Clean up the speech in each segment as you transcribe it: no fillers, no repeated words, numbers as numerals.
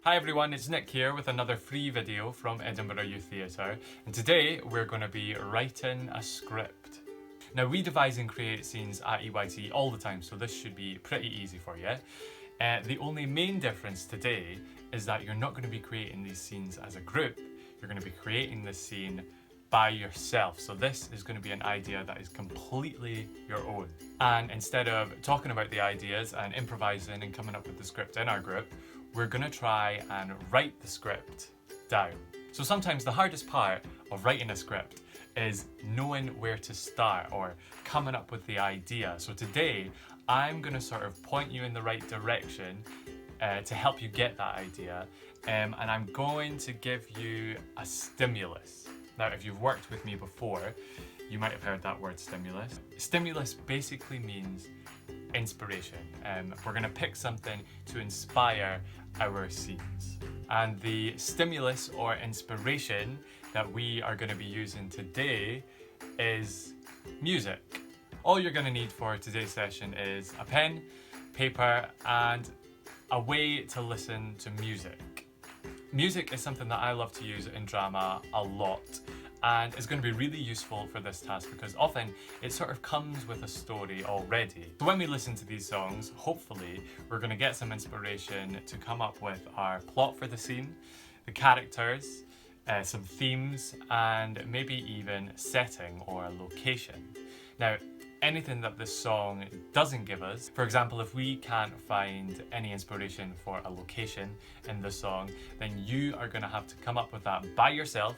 Hi everyone, it's Nick here with another free video from Edinburgh Youth Theatre, and today we're going to be writing a script. Now we devise and create scenes at EYT all the time, so this should be pretty easy for you. The only main difference today is that you're not going to be creating these scenes as a group, you're going to be creating this scene by yourself. So this is going to be an idea that is completely your own. And instead of talking about the ideas and improvising and coming up with the script in our group, we're going to try and write the script down. So sometimes the hardest part of writing a script is knowing where to start or coming up with the idea. So today I'm going to sort of point you in the right direction to help you get that idea, and I'm going to give you a stimulus. Now, if you've worked with me before, you might have heard that word stimulus. Stimulus basically means inspiration. We're going to pick something to inspire our scenes. And the stimulus or inspiration that we are going to be using today is music. All you're going to need for today's session is a pen, paper, and a way to listen to music. Music is something that I love to use in drama a lot, and it's going to be really useful for this task because often it sort of comes with a story already. So when we listen to these songs, hopefully we're going to get some inspiration to come up with our plot for the scene, the characters, some themes, and maybe even setting or location. Now, anything that this song doesn't give us, for example, if we can't find any inspiration for a location in the song, then you are going to have to come up with that by yourself.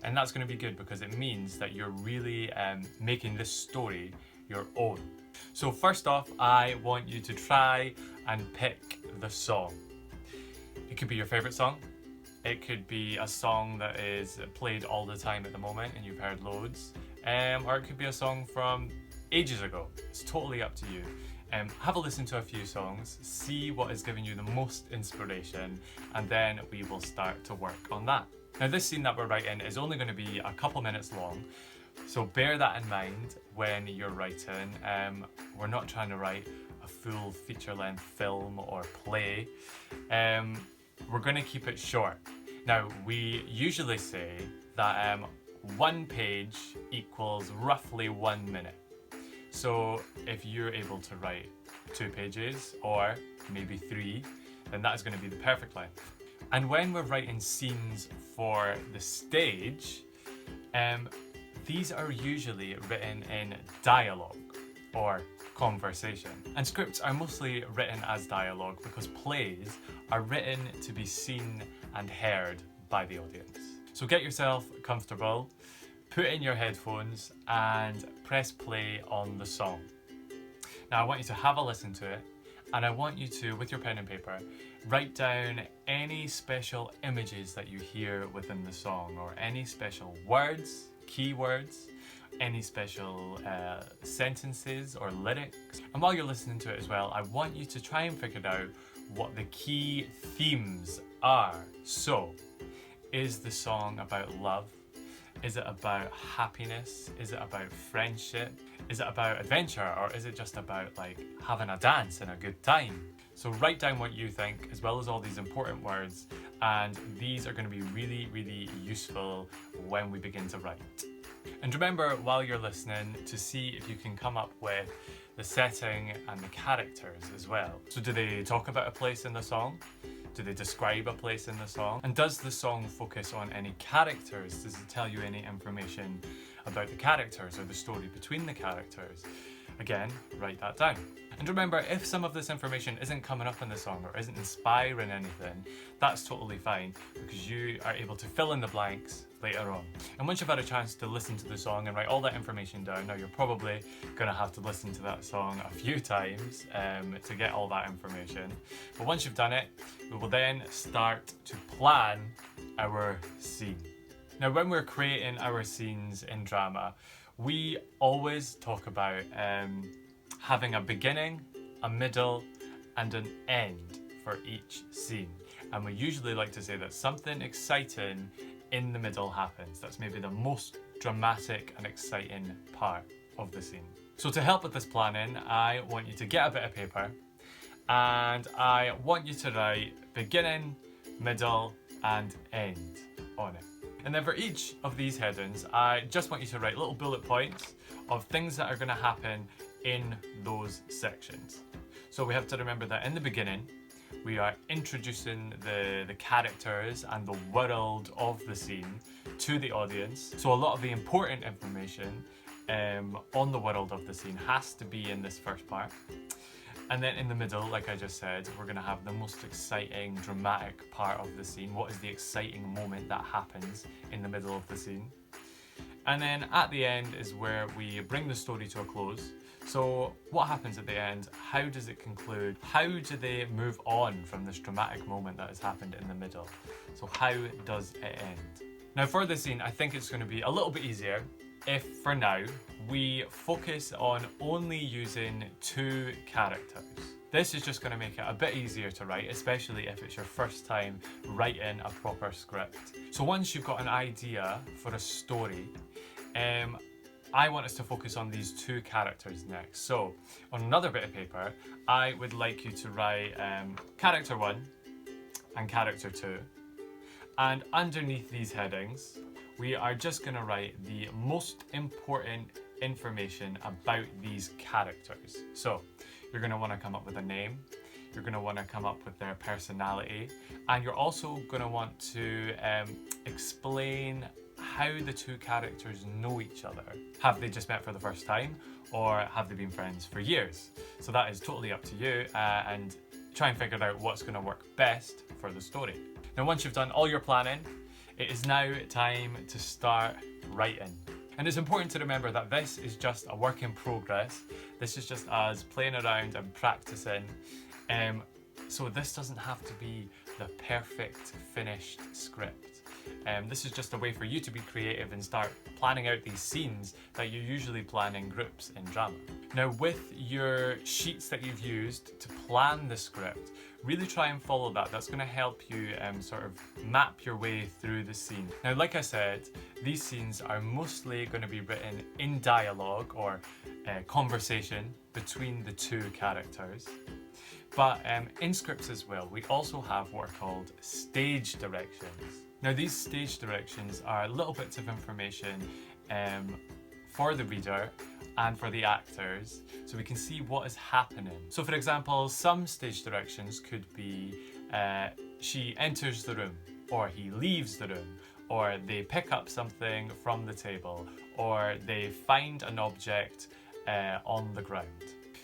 And that's going to be good because it means that you're really making this story your own. So first off, I want you to try and pick the song. It could be your favourite song. It could be a song that is played all the time at the moment and you've heard loads. Or it could be a song from ages ago. It's totally up to you. Have a listen to a few songs, see what is giving you the most inspiration, and then we will start to work on that. Now this scene that we're writing is only going to be a couple minutes long, so bear that in mind when you're writing. We're not trying to write a full feature-length film or play. We're going to keep it short. Now we usually say that one page equals roughly 1 minute. So if you're able to write 2 pages or maybe 3, then that is going to be the perfect length. And when we're writing scenes for the stage, these are usually written in dialogue or conversation. And scripts are mostly written as dialogue because plays are written to be seen and heard by the audience. So get yourself comfortable, put in your headphones and press play on the song. Now I want you to have a listen to it, and I want you to, with your pen and paper, write down any special images that you hear within the song, or any special words, keywords, any special sentences or lyrics. And while you're listening to it as well, I want you to try and figure out what the key themes are. So, is the song about love? Is it about happiness? Is it about friendship? Is it about adventure? Or is it just about like having a dance and a good time? So write down what you think, as well as all these important words, and these are going to be really, really useful when we begin to write. And remember, while you're listening, to see if you can come up with the setting and the characters as well. So do they talk about a place in the song? Do they describe a place in the song? And does the song focus on any characters? Does it tell you any information about the characters or the story between the characters? Again, write that down. And remember, if some of this information isn't coming up in the song or isn't inspiring anything, that's totally fine because you are able to fill in the blanks later on. And once you've had a chance to listen to the song and write all that information down, now you're probably going to have to listen to that song a few times to get all that information. But once you've done it, we will then start to plan our scene. Now when we're creating our scenes in drama, we always talk about having a beginning, a middle, and an end for each scene. And we usually like to say that something exciting in the middle happens. That's maybe the most dramatic and exciting part of the scene. So to help with this planning, I want you to get a bit of paper and I want you to write beginning, middle, and end on it. And then for each of these headings, I just want you to write little bullet points of things that are going to happen in those sections. So we have to remember that in the beginning, we are introducing the characters and the world of the scene to the audience. So a lot of the important information on the world of the scene has to be in this first part. And then in the middle, like I just said, we're going to have the most exciting, dramatic part of the scene. What is the exciting moment that happens in the middle of the scene? And then at the end is where we bring the story to a close. So what happens at the end? How does it conclude? How do they move on from this dramatic moment that has happened in the middle? So how does it end? Now for this scene, I think it's going to be a little bit easier if for now we focus on only using 2 characters. This is just going to make it a bit easier to write, especially if it's your first time writing a proper script. So once you've got an idea for a story, I want us to focus on these 2 characters next. So on another bit of paper, I would like you to write character 1 and character 2. And underneath these headings, we are just going to write the most important information about these characters. So you're going to want to come up with a name, you're going to want to come up with their personality, and you're also going to want to explain how the 2 characters know each other. Have they just met for the first time, or have they been friends for years? So that is totally up to you, and try and figure out what's going to work best for the story. Now once you've done all your planning, it is now time to start writing. And it's important to remember that this is just a work in progress. This is just us playing around and practicing. So this doesn't have to be the perfect finished script. This is just a way for you to be creative and start planning out these scenes that you usually plan in groups in drama. Now with your sheets that you've used to plan the script, really try and follow that. That's going to help you sort of map your way through the scene. Now like I said, these scenes are mostly going to be written in dialogue or conversation between the 2 characters. But in scripts as well, we also have what are called stage directions. Now these stage directions are little bits of information for the reader and for the actors, so we can see what is happening. So for example, some stage directions could be she enters the room, or he leaves the room, or they pick up something from the table, or they find an object on the ground.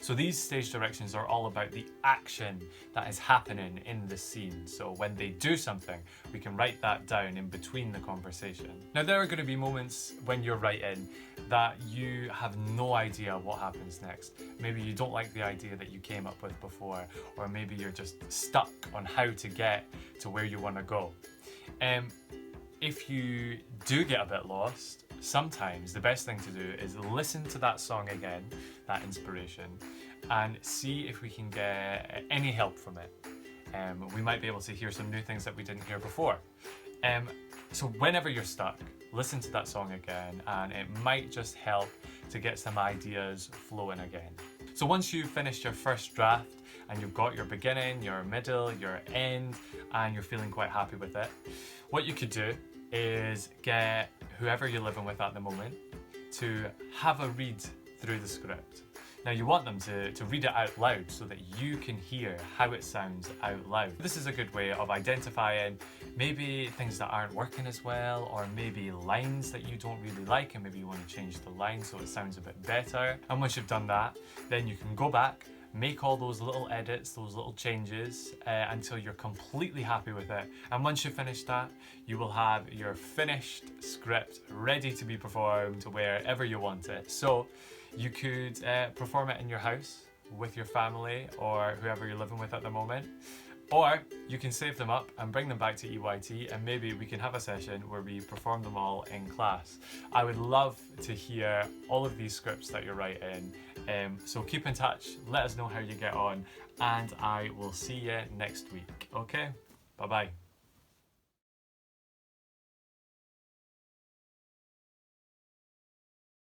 So these stage directions are all about the action that is happening in the scene. So when they do something, we can write that down in between the conversation. Now there are going to be moments when you're writing that you have no idea what happens next. Maybe you don't like the idea that you came up with before, or maybe you're just stuck on how to get to where you want to go. If you do get a bit lost, sometimes the best thing to do is listen to that song again, that inspiration, and see if we can get any help from it. We might be able to hear some new things that we didn't hear before. So whenever you're stuck, listen to that song again, and it might just help to get some ideas flowing again. So once you've finished your first draft and you've got your beginning, your middle, your end, and you're feeling quite happy with it, what you could do is get whoever you're living with at the moment to have a read through the script. Now you want them to read it out loud so that you can hear how it sounds out loud. This is a good way of identifying maybe things that aren't working as well, or maybe lines that you don't really like and maybe you want to change the line so it sounds a bit better. And once you've done that, then you can go back, make all those little edits, those little changes until you're completely happy with it. And once you've finished that, you will have your finished script ready to be performed wherever you want it. So you could perform it in your house with your family or whoever you're living with at the moment. Or you can save them up and bring them back to EYT, and maybe we can have a session where we perform them all in class. I would love to hear all of these scripts that you're writing. So keep in touch, let us know how you get on, and I will see you next week. Okay? Bye-bye.